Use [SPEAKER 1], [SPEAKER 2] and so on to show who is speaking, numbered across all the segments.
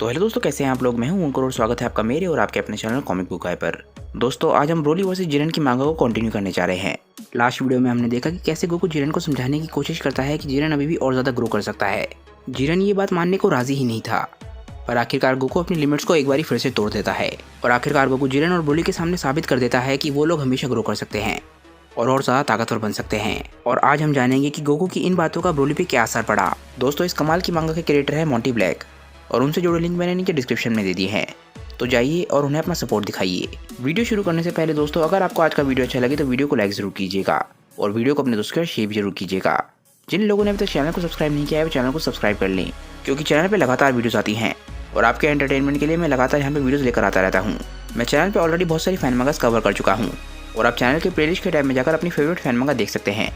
[SPEAKER 1] तो हेलो दोस्तों, कैसे हैं आप लोग। मैं हूं अंकुर और स्वागत है आपका मेरे और आपके अपने चैनल कॉमिक बुक गाय पर। दोस्तों, आज हम ब्रोली वर्सेस जिरेन की मांगा को कंटिन्यू करने जा रहे हैं। लास्ट वीडियो में हमने देखा कि कैसे गोकू जिरेन को समझाने की कोशिश करता है कि जिरेन अभी भी और ज़्यादा ग्रो कर सकता है। जिरेन ये बात मानने को राजी ही नहीं था, पर आखिरकार गोकू अपनी लिमिट्स को एक बार फिर से तोड़ देता है और आखिरकार गोकू जिरेन और ब्रोली के सामने साबित कर देता है कि वो लोग हमेशा ग्रो कर सकते हैं और ज़्यादा ताकतवर बन सकते हैं। और आज हम जानेंगे कि गोकू की इन बातों का ब्रोली पे क्या असर पड़ा। दोस्तों, इस कमाल की मांगा के क्रिएटर है मोंटी ब्लैक और उनसे जुड़े लिंक मैंने नीचे डिस्क्रिप्शन में दे दिए हैं, तो जाइए और उन्हें अपना सपोर्ट दिखाइए। वीडियो शुरू करने से पहले दोस्तों, अगर आपको आज का वीडियो अच्छा लगे तो वीडियो को लाइक जरूर कीजिएगा और वीडियो को अपने दोस्तों के साथ शेयर भी जरूर कीजिएगा। जिन लोगों ने अभी तक चैनल को सब्सक्राइब नहीं किया है वो चैनल को सब्सक्राइब कर लें, क्योंकि चैनल पर लगातार वीडियोस आती हैं और आपके एंटरटेनमेंट के लिए मैं लगातार यहाँ पे वीडियोस लेकर आता रहता हूँ। मैं चैनल पर ऑलरेडी बहुत सारी फैन मंगास कवर कर चुका हूँ और आप चैनल के प्लेलिस्ट के टैब में जाकर अपनी फेवरेट फैन मंगा देख सकते हैं।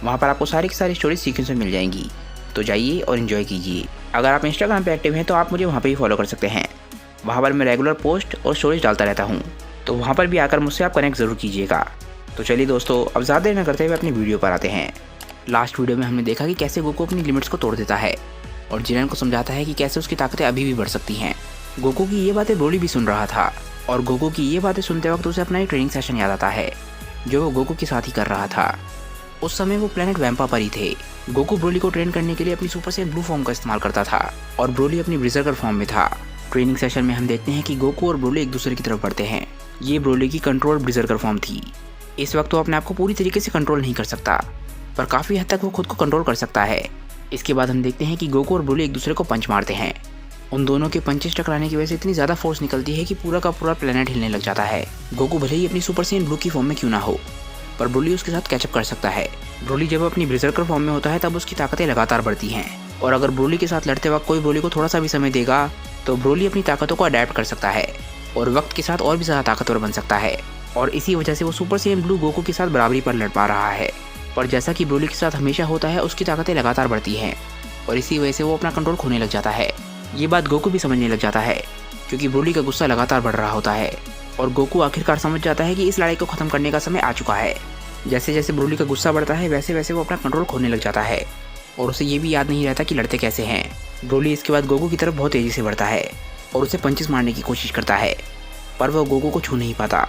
[SPEAKER 1] वहाँ पर आपको सारी की सारी स्टोरीज सीक्वेंस में मिल जाएंगी, तो जाइए और इन्जॉय कीजिए। अगर आप इंस्टाग्राम पे एक्टिव हैं तो आप मुझे वहाँ पे ही फॉलो कर सकते हैं। वहाँ पर मैं रेगुलर पोस्ट और स्टोरीज डालता रहता हूँ, तो वहाँ पर भी आकर मुझसे आप कनेक्ट ज़रूर कीजिएगा। तो चलिए दोस्तों, अब ज़्यादा देर न करते हुए अपनी वीडियो पर आते हैं। लास्ट वीडियो में हमने देखा कि कैसे गोकू अपनी लिमिट्स को तोड़ देता है और जिरेन को समझाता है कि कैसे उसकी ताकतें अभी भी बढ़ सकती हैं। गोकू की ये बातें ब्रोली भी सुन रहा था और गोकू की ये बातें सुनते वक्त उसे अपना एक ट्रेनिंग सेशन याद आता है जो वो गोकू के साथ ही कर रहा था। उस समय वो प्लेनेट वैम्पा पर ही थे। गोकू ब्रोली को ट्रेन करने के लिए अपनी सुपर सैयन ब्लू फॉर्म का इस्तेमाल करता था और ब्रोली अपनी ब्रिजर्कर फॉर्म में था। ट्रेनिंग सेशन में हम देखते हैं कि गोकू और ब्रोली एक दूसरे की तरफ बढ़ते हैं। ये ब्रोली की कंट्रोल ब्रिजर्कर फॉर्म थी। इस वक्त वो अपने आप को पूरी तरीके से कंट्रोल नहीं कर सकता, पर काफ़ी हद तक वो खुद को कंट्रोल कर सकता है। इसके बाद हम देखते हैं कि गोकू और ब्रोली एक दूसरे को पंच मारते हैं। उन दोनों के पंचेस टकराने की वजह से इतनी ज़्यादा फोर्स निकलती है कि पूरा का पूरा प्लेनेट हिलने लग जाता है। गोकू भले ही अपनी सुपर सैयन ब्लू की फॉर्म में क्यों ना हो, पर ब्रोली उसके साथ कैचअप कर सकता है। ब्रोली जब अपनी ब्रिजर्कर फॉर्म में होता है तब उसकी ताकतें लगातार बढ़ती हैं और अगर ब्रोली के साथ लड़ते वक्त कोई ब्रोली को थोड़ा सा भी समय देगा तो ब्रोली अपनी ताकतों को अडेप्ट कर सकता है और वक्त के साथ और भी ज़्यादा ताकतवर बन सकता है। और इसी वजह से वो सुपर सैयन ब्लू गोकू के साथ बराबरी पर लड़ पा रहा है। पर जैसा कि ब्रोली के साथ हमेशा होता है, उसकी ताकतें लगातार बढ़ती हैं और इसी वजह से वो अपना कंट्रोल खोने लग जाता है। ये बात गोकू भी समझने लग जाता है, क्योंकि ब्रोली का गुस्सा लगातार बढ़ रहा होता है और गोकू आखिरकार समझ जाता है कि इस लड़ाई को ख़त्म करने का समय आ चुका है। जैसे जैसे ब्रोली का गुस्सा बढ़ता है वैसे वैसे वो अपना कंट्रोल खोने लग जाता है और उसे ये भी याद नहीं रहता कि लड़ते कैसे हैं। ब्रोली इसके बाद गोकू की तरफ बहुत तेज़ी से बढ़ता है और उसे पंचेस मारने की कोशिश करता है, पर वह गोकू को छू नहीं पाता,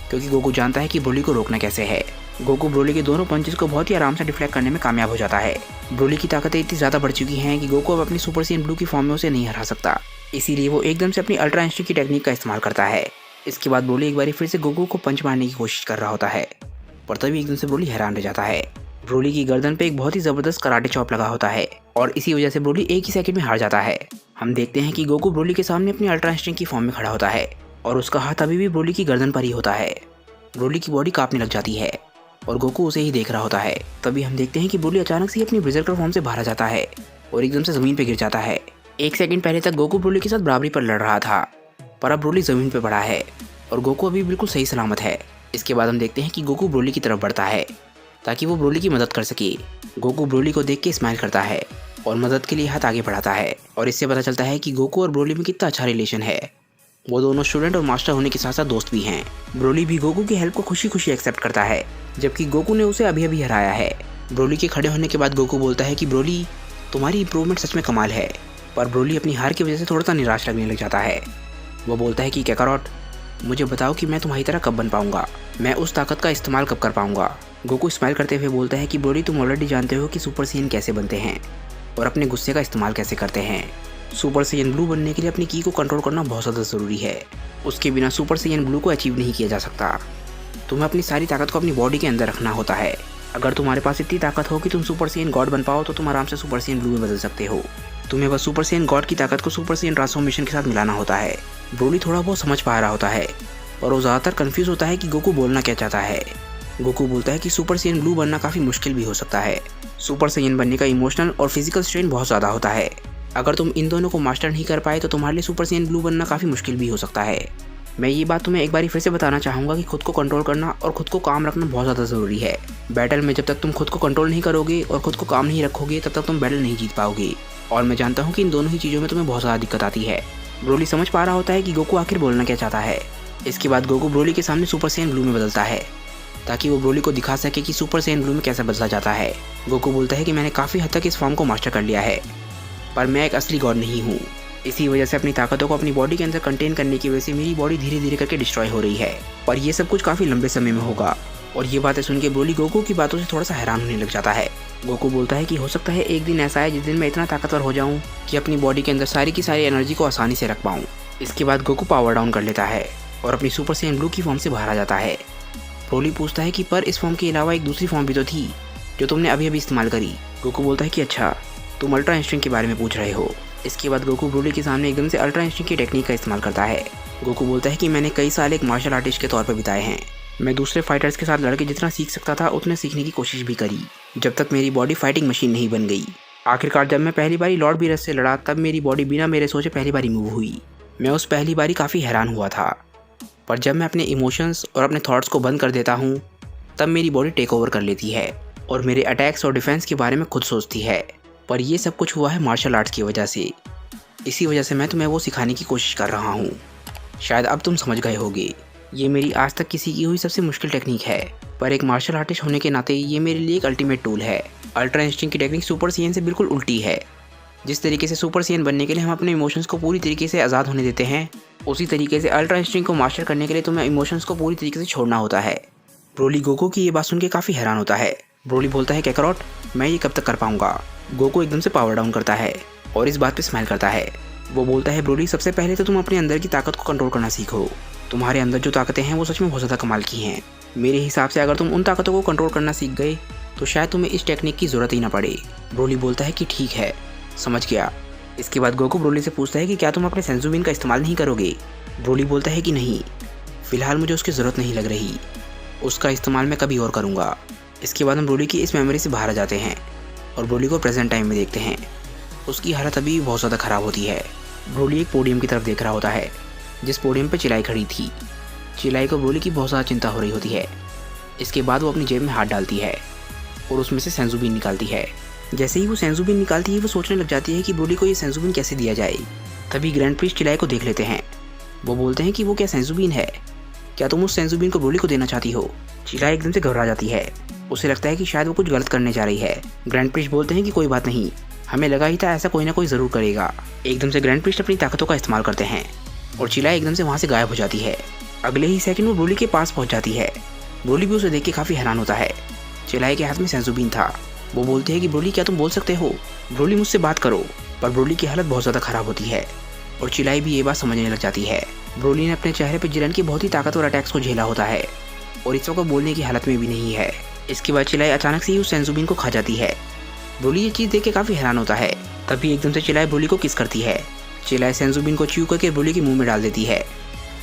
[SPEAKER 1] क्योंकि गोकू जानता है कि ब्रोली को रोकना कैसे है। गोकू ब्रोली के दोनों पंचेस को बहुत ही आराम से डिफ्लेक्ट करने में कामयाब हो जाता है। ब्रोली की ताकतें इतनी ज़्यादा बढ़ चुकी हैं कि गोकू अब अपनी सुपर सैयन ब्लू की फॉर्म में उसे नहीं हरा सकता। इसीलिए वो एकदम से अपनी अल्ट्रा इंस्टिंक्ट की टेक्निक का इस्तेमाल करता है। इसके बाद ब्रोली एक बार फिर से गोकू को पंच मारने की कोशिश कर रहा होता है, पर तभी एकदम से ब्रोली हैरान रह जाता है। ब्रोली की गर्दन पे एक बहुत ही ज़बरदस्त कराटे चॉप लगा होता है और इसी वजह से ब्रोली एक ही सेकंड में हार जाता है। हम देखते हैं कि गोकू ब्रोली के सामने अपनी अल्ट्रा इंस्टिंक्ट की फॉर्म में खड़ा होता है और उसका हाथ अभी भी ब्रोली की गर्दन पर ही होता है। ब्रोली की बॉडी कांपने लग जाती है और गोकू उसे ही देख रहा होता है। तभी हम देखते हैं कि ब्रोली अचानक से ही अपनी ब्रिजर्कर फॉर्म से बाहर आ जाता है और एकदम से ज़मीन पर गिर जाता है। एक सेकंड पहले तक गोकू ब्रोली के साथ बराबरी पर लड़ रहा था, पर अब ब्रोली ज़मीन पर पड़ा है और गोकू अभी बिल्कुल सही सलामत है। इसके बाद हम देखते हैं कि गोकू ब्रोली की तरफ बढ़ता है ताकि वो ब्रोली की मदद कर सके। गोकू ब्रोली को देख के स्माइल करता है और मदद के लिए हाथ आगे बढ़ाता है और इससे पता चलता है कि गोकू और ब्रोली में कितना अच्छा रिलेशन है। वो दोनों स्टूडेंट और मास्टर होने के साथ साथ दोस्त भी हैं। ब्रोली भी गोकू की हेल्प को खुशी खुशी एक्सेप्ट करता है, जबकि गोकू ने उसे अभी अभी हराया है। ब्रोली के खड़े होने के बाद गोकू बोलता है कि ब्रोली, तुम्हारी इंप्रूवमेंट सच में कमाल है। पर ब्रोली अपनी हार की वजह से थोड़ा सा निराश लगने लग जाता है। वो बोलता है कि कैकारोट, मुझे बताओ कि मैं तुम्हारी तरह कब बन पाऊंगा, मैं उस ताकत का इस्तेमाल कब कर पाऊंगा। गोकू स्माइल करते हुए बोलता है कि ब्रोली, तुम ऑलरेडी जानते हो कि सुपर सैयन कैसे बनते हैं और अपने गुस्से का इस्तेमाल कैसे करते हैं। सुपर सैयन ब्लू बनने के लिए अपनी की को कंट्रोल करना बहुत ज़्यादा ज़रूरी है। उसके बिना सुपर सैयन ब्लू को अचीव नहीं किया जा सकता। तुम्हें अपनी सारी ताकत को अपनी बॉडी के अंदर रखना होता है। अगर तुम्हारे पास इतनी ताकत हो कि तुम सुपर सैयन गॉड बन पाओ तो तुम आराम से सुपर सैयन ब्लू में बदल सकते हो। तुम्हें बस सुपर सैयन गॉड की ताकत को सुपर सैयन ट्रांसफॉर्मेशन के साथ मिलाना होता है। ब्रोली थोड़ा बहुत समझ पा रहा होता है और वो ज़्यादातर कंफ्यूज होता है कि गोकू बोलना क्या चाहता है। गोकू बोलता है कि सुपर सैयन ब्लू बनना काफ़ी मुश्किल भी हो सकता है। सुपर सैयन बनने का इमोशनल और फिजिकल स्ट्रेन बहुत ज़्यादा होता है। अगर तुम इन दोनों को मास्टर नहीं कर पाए तो तुम्हारे लिए सुपर सैयन ब्लू बनना काफ़ी मुश्किल भी हो सकता है। मैं ये बात तुम्हें एक बार फिर से बताना चाहूँगा कि खुद को कंट्रोल करना और खुद को काम रखना बहुत ज़्यादा ज़रूरी है। बैटल में जब तक तुम खुद को कंट्रोल नहीं करोगे और खुद को काम नहीं रखोगे तब तक तुम बैटल नहीं जीत पाओगे। और मैं जानता हूँ कि इन दोनों ही चीज़ों में तुम्हें बहुत ज़्यादा दिक्कत आती है। ब्रोली समझ पा रहा होता है कि गोकू आखिर बोलना क्या चाहता है। इसके बाद गोकू ब्रोली के सामने सुपर सैयन ब्लू में बदलता है ताकि वो ब्रोली को दिखा सके कि सुपर सैयन ब्लू में कैसे बदला जाता है। गोकू बोलता है कि मैंने काफ़ी हद तक इस फॉर्म को मास्टर कर लिया है, पर मैं एक असली गॉड नहीं हूँ। इसी वजह से अपनी ताकतों को अपनी बॉडी के अंदर कंटेन करने की वजह से मेरी बॉडी धीरे धीरे करके डिस्ट्रॉय हो रही है, पर ये सब कुछ काफ़ी लंबे समय में होगा। और ये बातें सुन के ब्रोली गोकू की बातों से थोड़ा सा हैरान होने लग जाता है। गोकू बोलता है कि हो सकता है एक दिन ऐसा है जिस दिन मैं इतना ताकतवर हो जाऊं कि अपनी बॉडी के अंदर सारी की सारी एनर्जी को आसानी से रख पाऊं। इसके बाद गोकू पावर डाउन कर लेता है और अपनी सुपर सैयन ब्लू की फॉर्म से बाहर आ जाता है। ब्रोली पूछता है कि पर इस फॉर्म के अलावा एक दूसरी फॉर्म भी तो थी जो तुमने अभी अभी इस्तेमाल करी। गोकू बोलता है कि अच्छा, तुम अल्ट्रा इंस्टिंक्ट के बारे में पूछ रहे हो। इसके बाद गोकू ब्रोली के सामने एकदम से अल्ट्रा इंस्टिंक्ट की टेक्निक का इस्तेमाल करता है। गोकू बोलता है कि मैंने कई साल एक मार्शल आर्टिस्ट के तौर पर बिताए हैं। मैं दूसरे फाइटर्स के साथ लड़के जितना सीख सकता था उतने सीखने की कोशिश भी करी, जब तक मेरी बॉडी फाइटिंग मशीन नहीं बन गई। आखिरकार जब मैं पहली बारी लॉर्ड बीरस से लड़ा तब मेरी बॉडी बिना मेरे सोचे पहली बारी मूव हुई। मैं उस पहली बारी काफ़ी हैरान हुआ था, पर जब मैं अपने इमोशंस और अपने थॉट्स को बंद कर देता हूँ तब मेरी बॉडी टेक ओवर कर लेती है और मेरे अटैक्स और डिफेंस के बारे में खुद सोचती है। पर यह सब कुछ हुआ है मार्शल आर्ट्स की वजह से। इसी वजह से मैं तुम्हें वो सिखाने की कोशिश कर रहा हूँ। शायद अब तुम समझ गए होगे, ये मेरी आज तक की सीखी हुई सबसे मुश्किल टेक्निक है, पर एक मार्शल आर्टिस्ट होने के नाते ये मेरे लिए एक अल्टीमेट टूल है। अल्ट्रा इंस्टिंक्ट की टेक्निक सुपर सैयन से बिल्कुल उल्टी है। जिस तरीके से सुपर सैयन बनने के लिए हम अपने इमोशंस को पूरी तरीके से आज़ाद होने देते हैं, उसी तरीके से अल्ट्रा इंस्टिंक्ट को मास्टर करने के लिए तुम्हें इमोशंस को पूरी तरीके से छोड़ना होता है। ब्रोली गोकू की ये बात सुन के काफ़ी हैरान होता है। ब्रोली बोलता है कैकरॉट, मैं ये कब तक कर पाऊंगा। गोकू एकदम से पावर डाउन करता है और इस बात पे स्माइल करता है। वो बोलता है ब्रोली, सबसे पहले तो तुम अपने अंदर की ताकत को कंट्रोल करना सीखो। तुम्हारे अंदर जो ताकतें हैं वो सच में बहुत ज़्यादा कमाल की हैं। मेरे हिसाब से अगर तुम उन ताकतों को कंट्रोल करना सीख गए तो शायद तुम्हें इस टेक्निक की ज़रूरत ही ना पड़े। ब्रोली बोलता है कि ठीक है, समझ गया। इसके बाद गोकू ब्रोली से पूछता है कि क्या तुम अपने सेंजुबिन का इस्तेमाल नहीं करोगे। ब्रोली बोलता है कि नहीं, फ़िलहाल मुझे उसकी ज़रूरत नहीं लग रही, उसका इस्तेमाल मैं कभी और करूँगा। इसके बाद हम ब्रोली की इस मेमोरी से बाहर आ जाते हैं और ब्रोली को प्रेजेंट टाइम में देखते हैं। उसकी हालत अभी बहुत ज़्यादा ख़राब होती है। ब्रोली एक पोडियम की तरफ देख रहा होता है जिस पोडियम पर चिलाई खड़ी थी। चिलाई को ब्रोली की बहुत ज़्यादा चिंता हो रही होती है। इसके बाद वो अपनी जेब में हाथ डालती है और उसमें से सेंजुबिन निकालती है। जैसे ही वो सेंजुबिन निकालती है वो सोचने लग जाती है कि ब्रोली को ये सेंजुबिन कैसे दिया जाए। तभी ग्रैंड प्रीस्ट चिलाई को देख लेते हैं। वो बोलते हैं कि वो क्या सेंजुबिन है, क्या तुम उस सेंजुबिन को ब्रोली को देना चाहती हो। चिलाई एकदम से घबरा जाती है, उसे लगता है कि शायद वो कुछ गलत करने जा रही है। ग्रैंड प्रीस्ट बोलते हैं कि कोई बात नहीं, हमें लगा ही था ऐसा कोई ना कोई ज़रूर करेगा। एकदम से ग्रैंड प्रीस्ट अपनी ताकतों का इस्तेमाल करते हैं और चिलाई एकदम से वहाँ से गायब हो जाती है। अगले ही सेकंड वो ब्रोली के पास पहुँच जाती है। ब्रोली भी उसे देख के काफ़ी हैरान होता है। चिलाई के हाथ में सेंजुबिन था। वो बोलते हैं कि ब्रोली, क्या तुम बोल सकते हो, ब्रोली मुझसे बात करो। पर ब्रोली की हालत बहुत ज़्यादा ख़राब होती है और चिलाई भी ये बात समझने लग जाती है। ब्रोली ने अपने चेहरे पर जिरन के बहुत ही ताकतवर अटैक्स को झेला होता है और इस वक्त बोलने की हालत में भी नहीं है। इसके बाद चिलाई अचानक से ही उस सेंजुबिन को खा जाती है। ब्रोली ये चीज़ देख के काफ़ी हैरान होता है। तभी एकदम से चिलाई ब्रोली को किस करती है। चिलाई सेंजुबिन को च्यू करके ब्रोली के मुंह में डाल देती है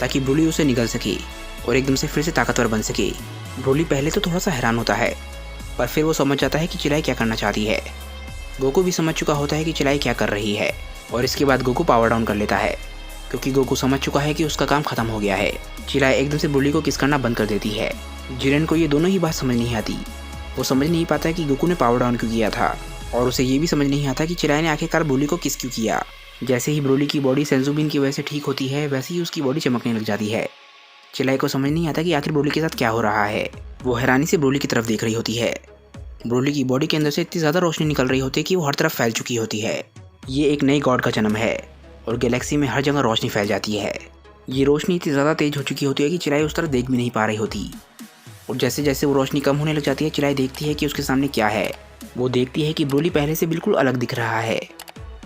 [SPEAKER 1] ताकि ब्रोली उसे निगल सके और एकदम से फिर से ताकतवर बन सके। ब्रोली पहले तो थोड़ा सा हैरान होता है, पर फिर वो समझ जाता है कि चिलाई क्या करना चाहती है। गोकू भी समझ चुका होता है कि चिलाई क्या कर रही है और इसके बाद गोकू पावर डाउन कर लेता है क्योंकि गोकू समझ चुका है कि उसका काम खत्म हो गया है। चिलाई एकदम से ब्रोली को किस करना बंद कर देती है। जिरेन को ये दोनों ही बात समझ नहीं आती। वो समझ नहीं पाता कि गोकू ने पावर डाउन क्यों किया था और उसे ये भी समझ नहीं आता कि चिलाई ने आखिरकार ब्रोली को किस क्यों किया। जैसे ही ब्रोली की बॉडी सेंजुबिन की वजह से ठीक होती है वैसे ही उसकी बॉडी चमकने लग जाती है। चिलाई को समझ नहीं आता कि आखिर ब्रोली के साथ क्या हो रहा है। वो हैरानी से ब्रोली की तरफ देख रही होती है। ब्रोली की बॉडी के अंदर से इतनी ज़्यादा रोशनी निकल रही होती है कि वो हर तरफ फैल चुकी होती है। ये एक नई गॉड का जन्म है और गैलेक्सी में हर जगह रोशनी फैल जाती है। ये रोशनी इतनी ज़्यादा तेज हो चुकी होती है कि चिलाई उस तरफ देख भी नहीं पा रही होती और जैसे जैसे वो रोशनी कम होने लग जाती है चिलाई देखती है कि उसके सामने क्या है। वो देखती है कि ब्रोली पहले से बिल्कुल अलग दिख रहा है।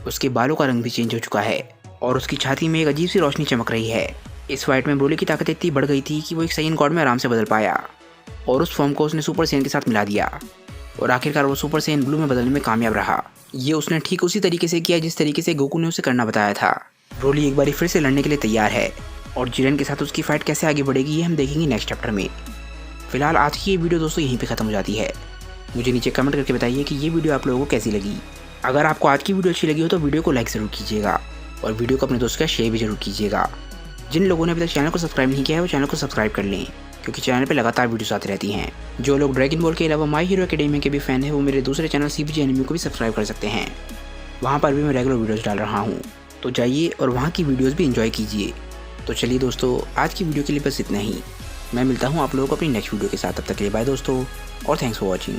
[SPEAKER 1] उसके बालों का रंग भी चेंज हो चुका है और उसकी छाती में एक अजीब सी रोशनी चमक रही है। इस फाइट में ब्रोली की ताकत इतनी बढ़ गई थी कि वो एक सैयन गॉड में आराम से बदल पाया और उस फॉर्म को उसने सुपर सैयन के साथ मिला दिया और आखिरकार वो सुपर सैयन ब्लू में बदलने में कामयाब रहा। ये उसने ठीक उसी तरीके से किया जिस तरीके से गोकू ने उसे करना बताया था। ब्रोली एक बार फिर से लड़ने के लिए तैयार है और जिरेन के साथ उसकी फाइट कैसे आगे बढ़ेगी ये हम देखेंगे नेक्स्ट चैप्टर में। फिलहाल आज की ये वीडियो दोस्तों यहीं पे ख़त्म हो जाती है। मुझे नीचे कमेंट करके बताइए कि ये वीडियो आप लोगों को कैसी लगी। अगर आपको आज की वीडियो अच्छी लगी हो तो वीडियो को लाइक ज़रूर कीजिएगा और वीडियो को अपने दोस्तों के साथ शेयर भी जरूर कीजिएगा। जिन लोगों ने अभी तक चैनल को सब्सक्राइब नहीं किया है वो चैनल को सब्सक्राइब कर लें क्योंकि चैनल पे लगातार वीडियोस आती रहती हैं। जो लोग ड्रैगन बॉल के अलावा माई हीरो एकेडमी के भी फ़ैन हैं वो मेरे दूसरे चैनल CBG एनिमी को भी सब्सक्राइब कर सकते हैं। वहाँ पर भी मैं रेगुलर वीडियोस डाल रहा हूँ, तो जाइए और वहाँ की वीडियोस भी एंजॉय कीजिए। तो चलिए दोस्तों, आज की वीडियो के लिए बस इतना ही। मैं मिलता हूँ आप लोगों को अपनी नेक्स्ट वीडियो के साथ। तब तक के लिए बाय दोस्तों और थैंक्स फॉर वॉचिंग।